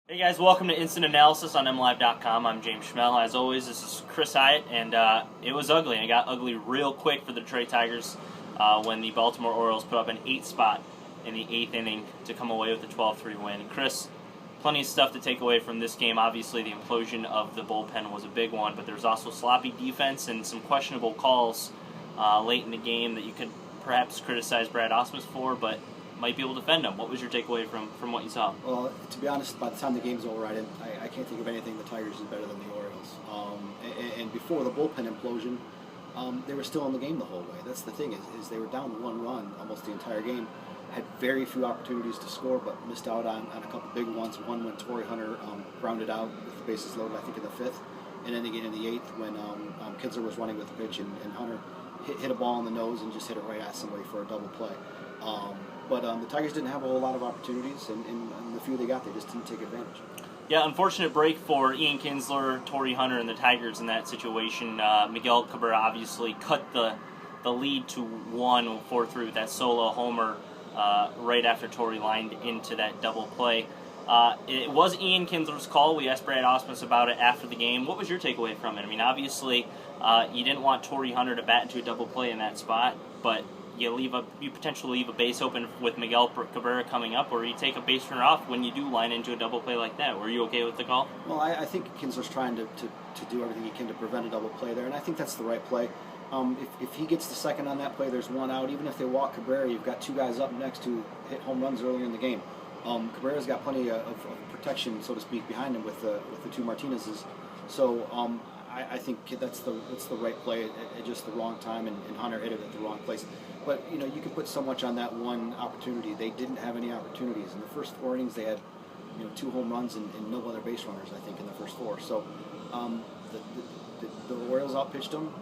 Hey guys, welcome to Instant Analysis on MLive.com. I'm James Schmel. As always, this is Chris Hyatt, and it was ugly. It got ugly real quick for the Detroit Tigers when the Baltimore Orioles put up an 8 spot in the 8th inning to come away with a 12-3 win. And Chris, plenty of stuff to take away from this game. Obviously, the implosion of the bullpen was a big one, but there's also sloppy defense and some questionable calls late in the game that you could perhaps criticize Brad Ausmus for, but might be able to defend him. What was your takeaway from what you saw? Well, to be honest, by the time the game's over, I can't think of anything the Tigers did better than the Orioles. And before the bullpen implosion, they were still in the game the whole way. That's the thing is they were down 1 run almost the entire game, had very few opportunities to score, but missed out on a couple big ones. One when Torrey Hunter grounded out with the bases loaded, I think in the 5th, and then again in the 8th when Kinsler was running with the pitch and Hunter hit a ball in the nose and just hit it right at somebody for a double play. But the Tigers didn't have a whole lot of opportunities, and the few they got, they just didn't take advantage. Yeah, unfortunate break for Ian Kinsler, Torrey Hunter, and the Tigers in that situation. Miguel Cabrera obviously cut the lead to 1-4-3 with that solo homer right after Torrey lined into that double play. It was Ian Kinsler's call. We asked Brad Ausmus about it after the game. What was your takeaway from it? I mean, obviously, you didn't want Torrey Hunter to bat into a double play in that spot, but you potentially leave a base open with Miguel Cabrera coming up, or you take a base runner off when you do line into a double play like that. Were you okay with the call? Well, I think Kinsler's trying to do everything he can to prevent a double play there, and I think that's the right play. If he gets the second on that play, there's one out. Even if they walk Cabrera, you've got 2 guys up next who hit home runs earlier in the game. Cabrera's got plenty of protection, so to speak, behind him with the 2 Martinez's. So I think that's the right play at just the wrong time, and Hunter hit it at the wrong place. But you can put so much on that one opportunity. They didn't have any opportunities in the first 4 innings. They had 2 home runs and no other base runners, I think, in the first 4. So the Orioles out-hit them,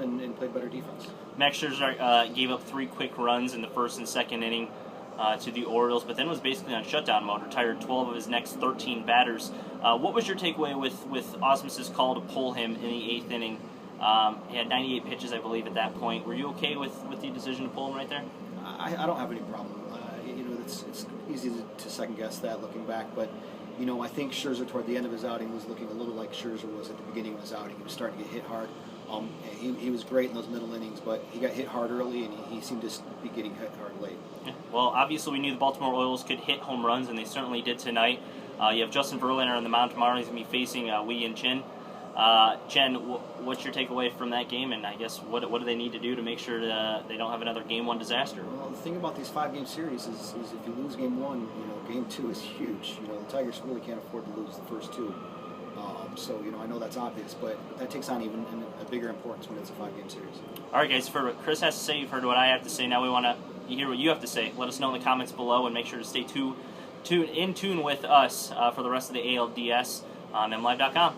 and played better defense. Max Scherzer gave up 3 quick runs in the first and second inning to the Orioles, but then was basically on shutdown mode, retired 12 of his next 13 batters. What was your takeaway with Ausmus's call to pull him in the 8th inning? He had 98 pitches, I believe, at that point. Were you okay with the decision to pull him right there? I don't have any problem. It's easy to second-guess that looking back, but I think Scherzer toward the end of his outing was looking a little like Scherzer was at the beginning of his outing. He was starting to get hit hard. He was great in those middle innings, but he got hit hard early, and he seemed to be getting hit hard late. Yeah. Well, obviously we knew the Baltimore Orioles could hit home runs, and they certainly did tonight. You have Justin Verlander on the mound tomorrow. He's going to be facing Wei-Yin Chen. Chen, what's your takeaway from that game, and I guess what do they need to do to make sure that they don't have another Game 1 disaster? Well, the thing about these 5-game series is if you lose Game 1, Game 2 is huge. The Tigers really can't afford to lose the first 2. So I know that's obvious, but that takes on even a bigger importance when it's a 5-game series. All right, guys, for what Chris has to say, you've heard what I have to say. Now we want to hear what you have to say. Let us know in the comments below, and make sure to stay in tune with us for the rest of the ALDS on MLive.com.